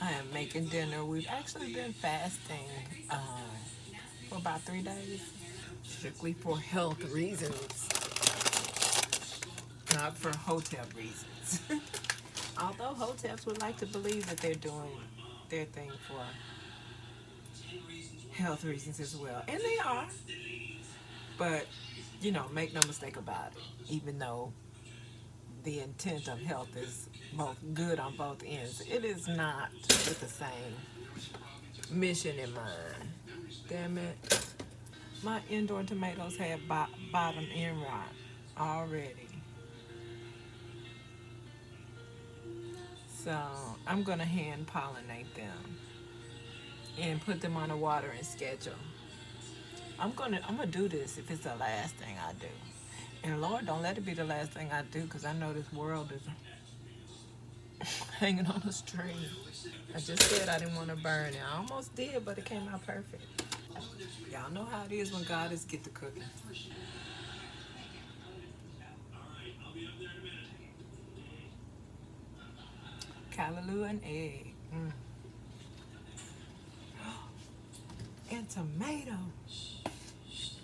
I am making dinner. We've actually been fasting for about 3 days, strictly for health reasons, not for hotel reasons. Although hotels would like to believe that they're doing their thing for health reasons as well, and they are. But make no mistake about it. Even though the intent of health is both good on both ends, it is not with the same mission in mind. Damn it. My indoor tomatoes had bottom end rot already. So I'm going to hand pollinate them and put them on a watering schedule. I'm gonna do this if it's the last thing I do. And Lord, don't let it be the last thing I do, because I know this world is hanging on a string. I just said I didn't want to burn it. I almost did, but it came out perfect. Y'all know how it is when God is get the cooking. Callaloo and egg. And tomato.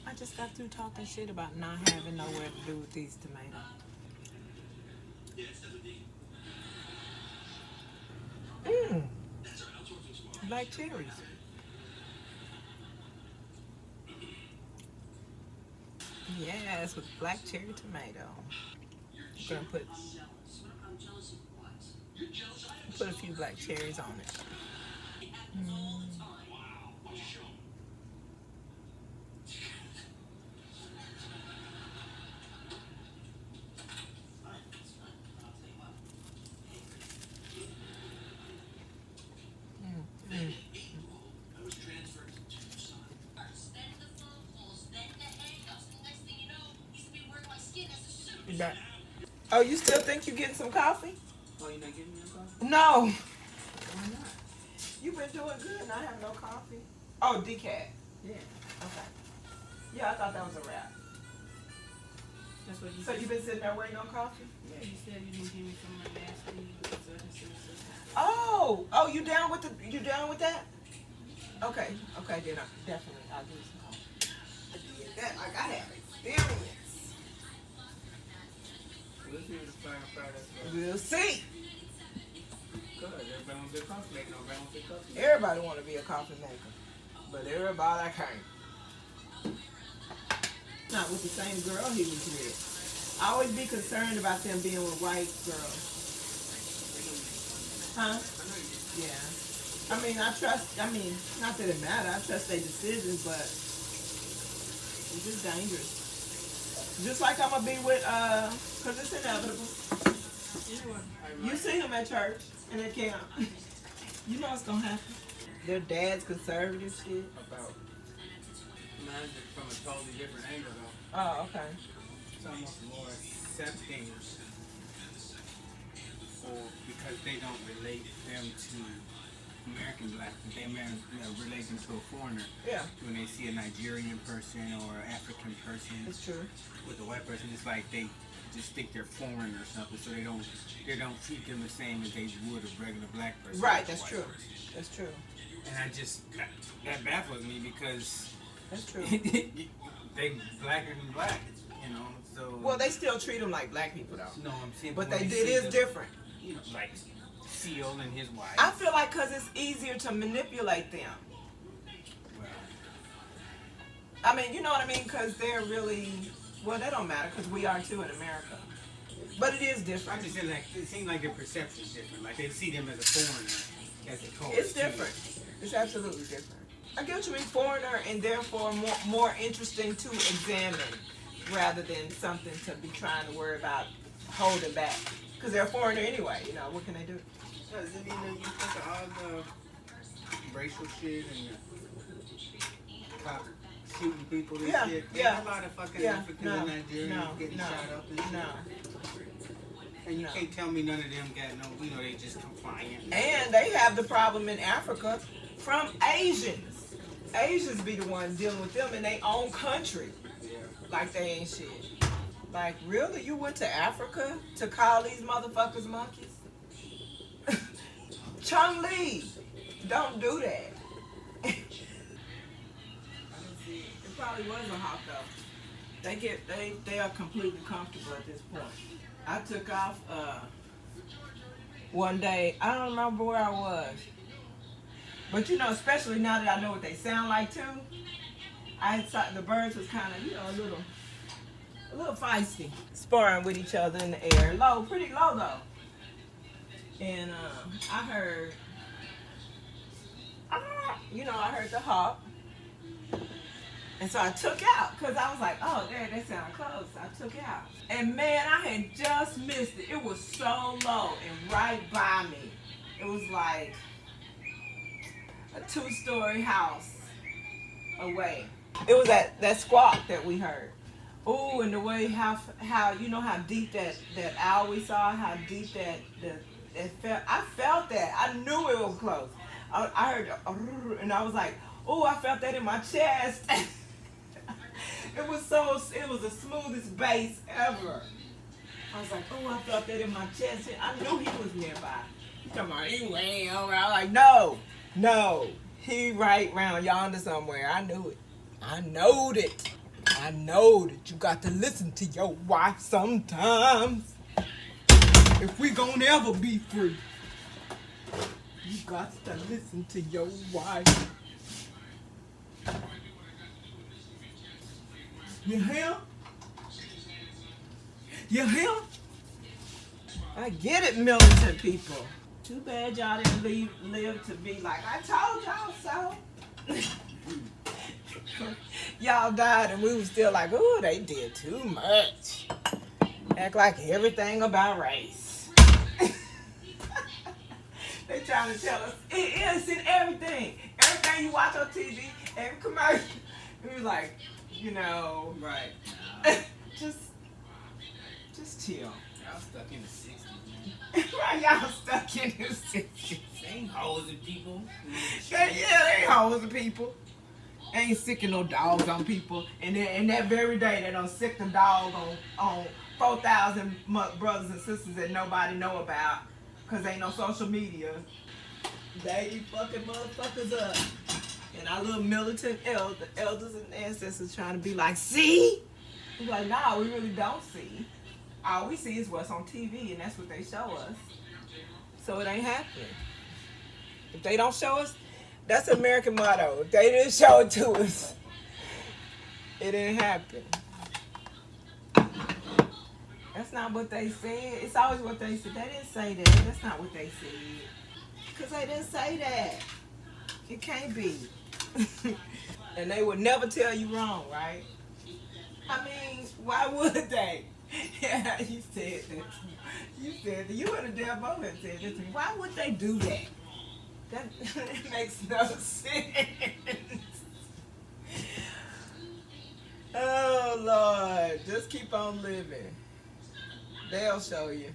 I just got through talking shit about not having nowhere to do with these tomatoes. Black cherries. Yes, with black cherry tomato. I'm gonna put a few black cherries on it. You back? Oh, you still think you getting some coffee? Oh, you're not getting me no coffee? No. Why not? You've been doing good and I have no coffee. Oh, decaf. Yeah. Okay. Yeah, I thought that was a wrap. That's what you So said. you've been sitting there waiting on coffee? Yeah, you said you didn't give me some of my nasty. Oh, you down with that? Okay, then definitely I'll do some coffee. I did that like I have experience. We'll see if it's fire Friday. We'll see. Good. Everybody wants to be a coffee maker. Nobody wants to be a coffee maker. Everybody want to be a coffee maker, but everybody can't. Not with the same girl he was with. I always be concerned about them being with white girls. Huh? Yeah. I mean, not that it matters. I trust their decisions, but it's just dangerous. Just like I'm going to be with, because it's inevitable. You see them at church and at camp. You know what's going to happen. Their dad's conservative shit. About mine's from a totally different angle, though. Oh, okay. It's almost more accepting, or because they don't relate them to American black, they relate them to a foreigner. Yeah. When they see a Nigerian person or an African person, It's true. with a white person, it's like they just think they're foreign or something, so they don't treat them the same as they would a regular black person. Right, that's true. Person. That's true. And that baffles me because That's true. they blacker than black, you know. So Well, they still treat them like black people, though. no, I'm saying, But when it see is them, different. You know, like Seal and his wife. I feel like because it's easier to manipulate them. Well, I mean, you know what I mean? Because they're really, well, that don't matter because we are too in America. But it is I'm different. just saying, like, it seems like their perception is different. Like they see them as a foreigner, as opposed It's to different. It's absolutely different. I get what you mean, foreigner, and therefore more interesting to examine rather than something to be trying to worry about holding back. Because they're a foreigner anyway, what can they do? Because you think of all the racial shit and the cop shooting people and Yeah, shit. yeah. Ain't a lot of fucking Yeah, Africans no, and Nigerians no, getting no, shot up and shit. No. And you no. can't tell me none of them got no, they just compliant. And they have the problem in Africa from Asians. Asians be the ones dealing with them in their own country. Yeah. Like they ain't shit. Like, really? You went to Africa to call these motherfuckers monkeys? Chung Lee, don't do that. It probably was a hawk though. They are completely comfortable at this point. I took off one day. I don't remember where I was, but you know, especially now that I know what they sound like too. I thought the birds was kind of, you know, a little feisty, sparring with each other in the air, low, pretty low though. And I heard, you know, I heard the hawk. And so I took out, because I was like, oh, there, they sound close. I took out. And man, I had just missed it. It was so low and right by me. It was like a 2-story house away. It was that squawk that we heard. Ooh, and the way how you know how deep that owl we saw, how deep that felt. I felt that. I knew it was close. I heard, and I was like, ooh, I felt that in my chest. It was the smoothest bass ever. I was like, oh, I felt that in my chest. I knew he was nearby. Come on, he way over. I was like, no, he right round yonder somewhere. I knew it. I knowed it. I know that you got to listen to your wife sometimes. If we gonna ever be free, you got to listen to your wife. You hear? You hear? I get it, militant people. Too bad y'all didn't live to be like, I told y'all so. Y'all died and we was still like, ooh, they did too much. Act like everything about race. They trying to tell us it is in everything. Everything you watch on TV, every commercial. It was like, you know, Right. just chill. Y'all stuck in the 60s, man. Right, y'all stuck in the 60s. They ain't hoes and people. Yeah, they ain't hoes of people. Ain't sicking no dogs on people. And then that very day they don't sick the dog on 4,000 brothers and sisters that nobody know about. Cause ain't no social media. They fucking motherfuckers up. And our little militant elders and ancestors trying to be like, see? We're like, nah, we really don't see. All we see is what's on TV, and that's what they show us. So it ain't happening. If they don't show us, that's the American motto. If they didn't show it to us, it didn't happen. That's not what they said. It's always what they said. They didn't say that. That's not what they said. Because they didn't say that. It can't be. And they would never tell you wrong, right? I mean, why would they? Yeah, you said that. You said that. You and the damn both had said that to me. Why would they do that? That it makes no sense. Oh, Lord. Just keep on living. They'll show you.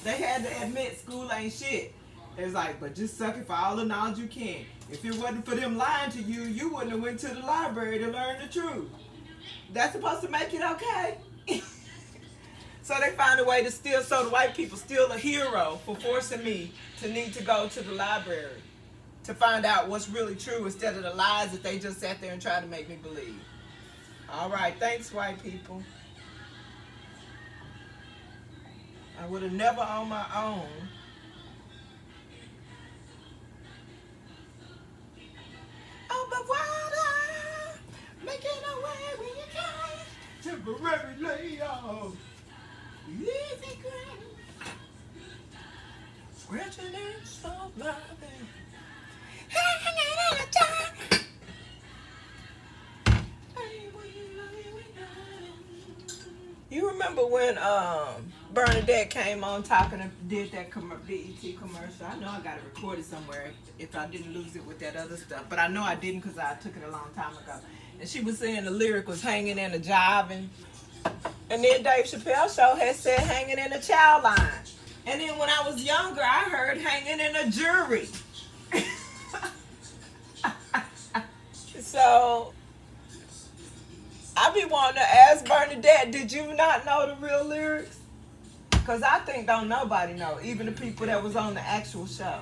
They had to admit school ain't shit. It's like, but just suck it for all the knowledge you can. If it wasn't for them lying to you, you wouldn't have went to the library to learn the truth. That's supposed to make it okay. So they find a way to steal, so the white people steal a hero for forcing me to need to go to the library to find out what's really true instead of the lies that they just sat there and tried to make me believe. All right, thanks, white people. I would have never on my own. Oh, but water, making a way when you can. Temporary layoff. Easy green. Scratching and soft loving. Hanging in a time. You remember when Bernadette came on talking and did that BET commercial? I know I got it recorded somewhere if I didn't lose it with that other stuff. But I know I didn't because I took it a long time ago. And she was saying the lyric was hanging in a jiving. And then Dave Chappelle show had said hanging in a child line. And then when I was younger, I heard hanging in a jury. So I be wanting to ask Bernadette, did you not know the real lyrics? Because I think don't nobody know, even the people that was on the actual show.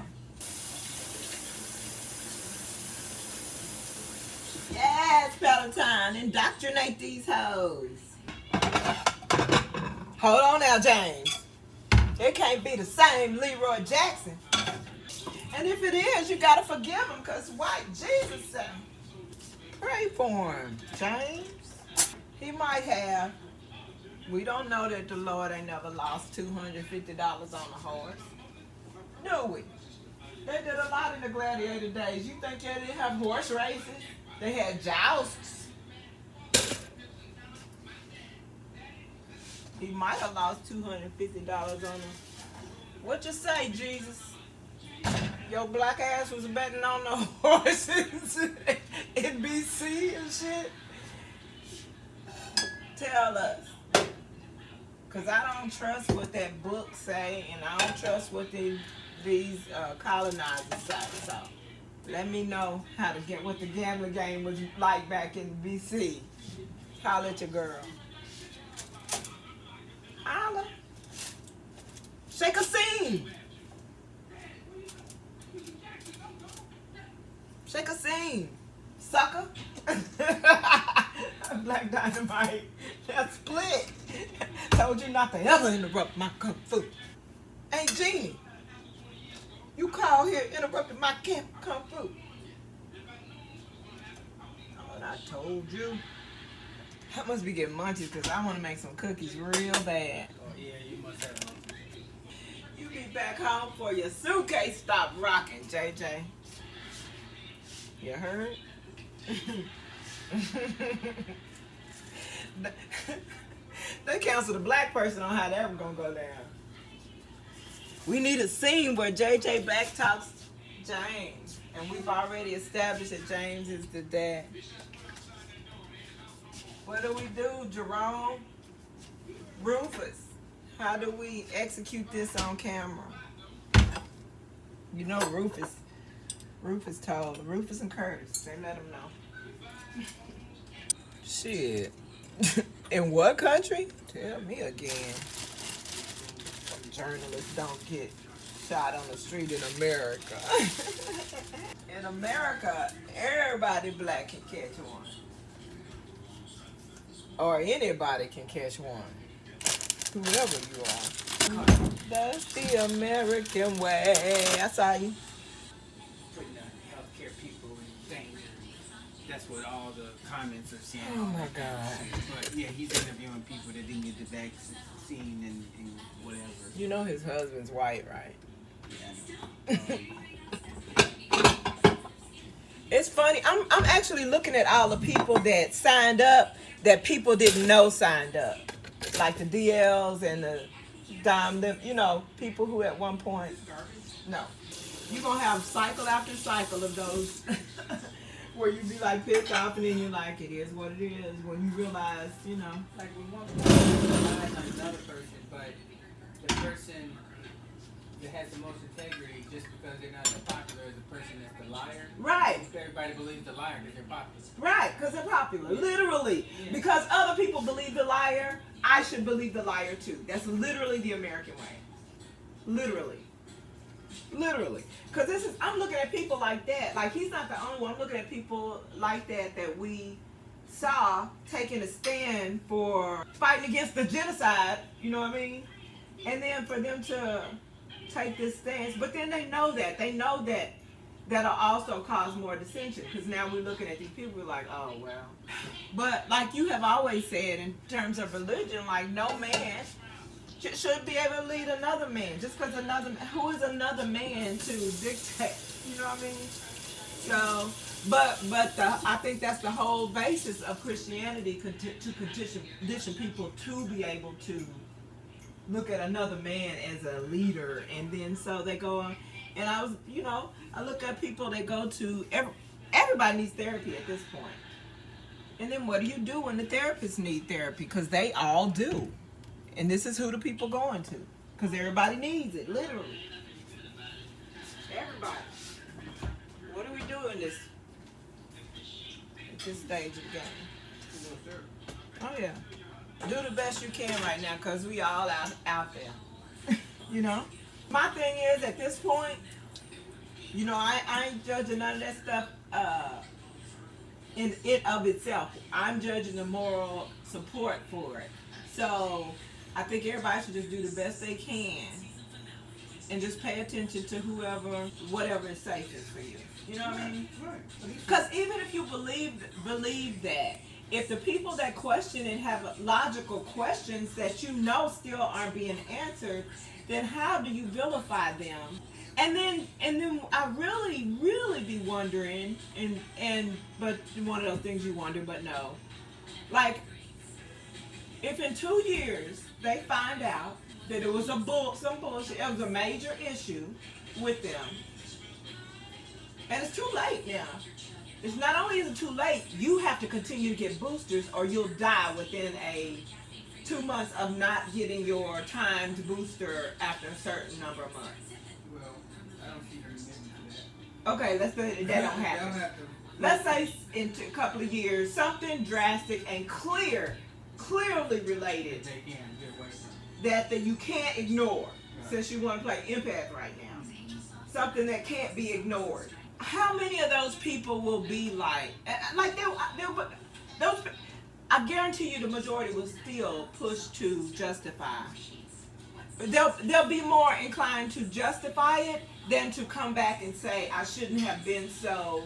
Yes, Palatine. Indoctrinate these hoes. Hold on now, James. It can't be the same Leroy Jackson. And if it is, you gotta forgive him, because what Jesus said. Pray for him, James. He might have. We don't know that the Lord ain't never lost $250 on a horse. Do we? They did a lot in the gladiator days. You think they didn't have horse races? They had jousts. He might have lost $250 on them. What you say, Jesus? Your black ass was betting on the horses in BC and shit? Tell us. Because I don't trust what that book say, and I don't trust what these colonizers say. So let me know how to get what the gambling game was like back in BC. Holler at your girl. Holla. Shake a scene. Shake a scene, sucker. Black Dynamite. That's split. Told you not to ever interrupt my kung fu. Hey, Jeannie, you call here interrupting my kung fu. Oh, I told you. I must be getting munchies because I want to make some cookies real bad. Oh yeah, you must have them. You be back home for your suitcase stop rocking, JJ. You heard? They canceled a black person on how that was gonna go down. We need a scene where JJ back talks James, and we've already established that James is the dad. What do we do, Jerome? Rufus, how do we execute this on camera? You know Rufus told. Rufus and Curtis, they let him know. Shit. In what country? Tell me again. Journalists don't get shot on the street in America. In America, everybody black can catch one. Or anybody can catch one. Whoever you are. That's the American way. I saw you. Putting the healthcare people in danger. That's what all the comments are saying. Oh my God. But yeah, he's interviewing people that didn't get the vaccine and whatever. You know his husband's white, right? Yeah. It's funny. I'm actually looking at all the people that signed up that people didn't know signed up. Like the DLs and the Dom, you know, people who at one point. No. You're going to have cycle after cycle of those where you be like pissed off and then you're like, it is what it is. When you realize, you know. Like when one person relies on another person, but the person that has the most integrity, just because they're not that popular, is the person that's the liar. Right. Everybody believes the liar because they're popular. Right, because they're popular. Literally. Yeah. Because other people believe the liar, I should believe the liar too. That's literally the American way. Literally. Literally. Because this is, I'm looking at people like that. Like, he's not the only one. I'm looking at people like that we saw taking a stand for fighting against the genocide. You know what I mean? And then for them to take this stance. But then they know that. They know that that'll also cause more dissension. Because now we're looking at these people, we're like, oh, well. But like you have always said, in terms of religion, like, no man should be able to lead another man. Just because who is another man to dictate? You know what I mean? So, but I think that's the whole basis of Christianity, to condition people to be able to look at another man as a leader. And then so they go on. And I look at people that go to, everybody needs therapy at this point. And then what do you do when the therapists need therapy? Because they all do. And this is who the people going to. Because everybody needs it, literally. Everybody. What do we do in this stage of the game? Oh, yeah. Do the best you can right now, because we all out there. You know? My thing is, at this point, I ain't judging none of that stuff. in it of itself. I'm judging the moral support for it. So I think everybody should just do the best they can and just pay attention to whatever is safest for you. You know what I mean? Right. Because even if you believe that, if the people that question it have logical questions that you know still aren't being answered, then how do you vilify them? And then I really be wondering, but one of those things you wonder, but no, like if in 2 years they find out that it was some bullshit, it was a major issue with them, and it's too late now. It's not only is it too late, you have to continue to get boosters or you'll die within 2 months of not getting your timed booster after a certain number of months. Well, I don't see her getting to that. Okay, let's say that don't happen. Don't have to. Let's say in a couple of years, something drastic and clearly related They can get away from. that you can't ignore, Right. since you want to play empath right now. Something that can't be ignored. How many of those people will be like those? I guarantee you, the majority will still push to justify. They'll be more inclined to justify it than to come back and say I shouldn't have been so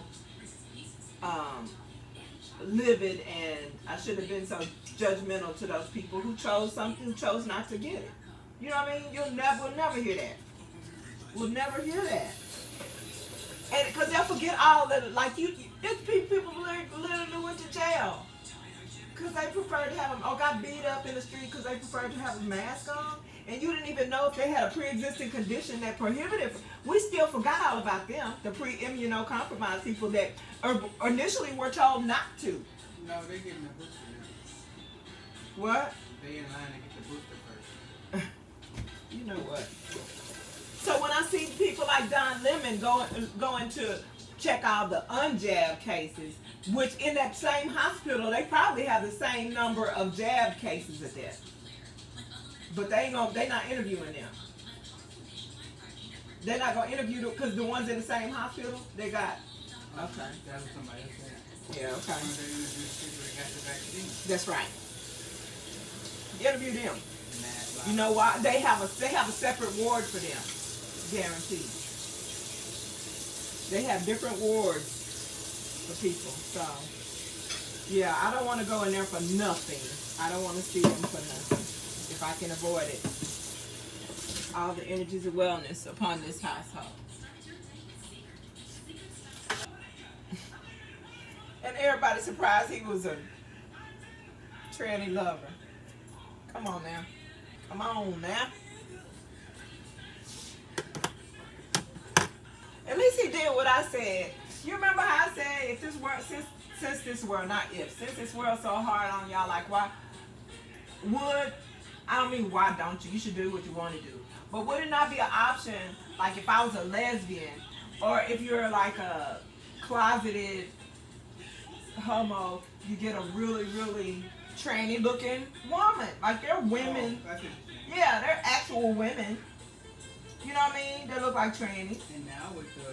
livid and I shouldn't have been so judgmental to those people who chose not to get it. You know what I mean? We'll never hear that. We'll never hear that. And because they'll forget all that, like there's people literally went to jail because they preferred to have them, or got beat up in the street because they preferred to have a mask on, and you didn't even know if they had a pre-existing condition that prohibited. We still forgot all about them, the pre-immunocompromised people that initially were told not to. No, they're getting the booster. What? They in line to get the booster first. You know what? So when I see people like Don Lemon going to check all the unjabbed cases, which in that same hospital they probably have the same number of jabbed cases of that, but they not interviewing them. They're not gonna interview them because the ones in the same hospital they got. Okay. That was somebody else said. Yeah. Okay. One of the interviews people that got the vaccine. That's right. Interview them. Mad You know why? They have a separate ward for them. Guaranteed. They have different wards for people. So yeah, I don't want to go in there for nothing. I don't want to see them for nothing. If I can avoid it. All the energies of wellness upon this household. And everybody surprised he was a tranny lover. Come on now. Come on now. At least he did what I said. You remember how I said, if this world, since this world, not if, since this world's so hard on y'all, like why I don't mean why don't you? You should do what you want to do. But would it not be an option, like if I was a lesbian, or if you're like a closeted homo, you get a really, really tranny looking woman. Like they're women. Oh, yeah, they're actual women. You know what I mean? They look like trannies. and now with the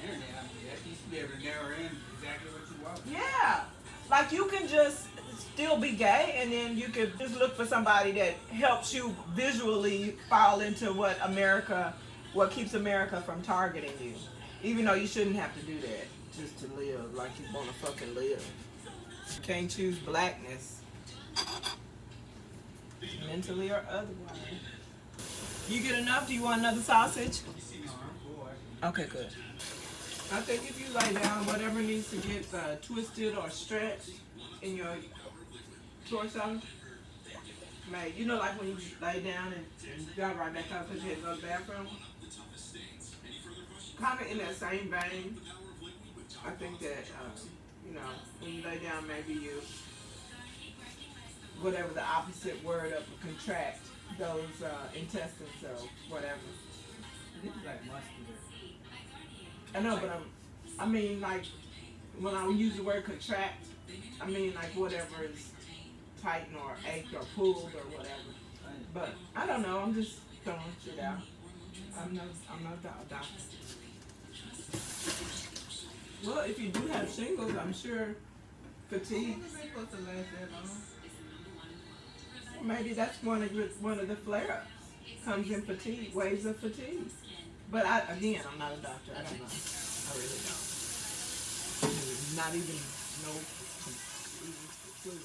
internet, I mean, that you should be able to narrow in exactly what you want. Yeah. Like you can just still be gay and then you could just look for somebody that helps you visually fall into what keeps America from targeting you. Even though you shouldn't have to do that just to live like you want to fucking live. You can't choose blackness. Mentally or otherwise. You get enough? Do you want another sausage? No, I'm bored. Okay, good. I think if you lay down, whatever needs to get twisted or stretched in your torso, mate, you know, like when you lay down and you got right back up because you had to go to the bathroom? Kind of in that same vein, I think that, when you lay down, maybe you, whatever the opposite word of contract, those intestines or whatever. This is like muscular. I know, but I mean, like, when I use the word contract, I mean, like, whatever is tightened or ached or pulled or whatever. But I don't know. I'm just throwing shit out. I'm no doctor. Well, if you do have shingles, I'm sure fatigue. Shingles ain't supposed to last that long. Maybe that's one of the flare-ups. Comes in fatigue, waves of fatigue. But again, I'm not a doctor. I don't know. I really don't. Not even no clue.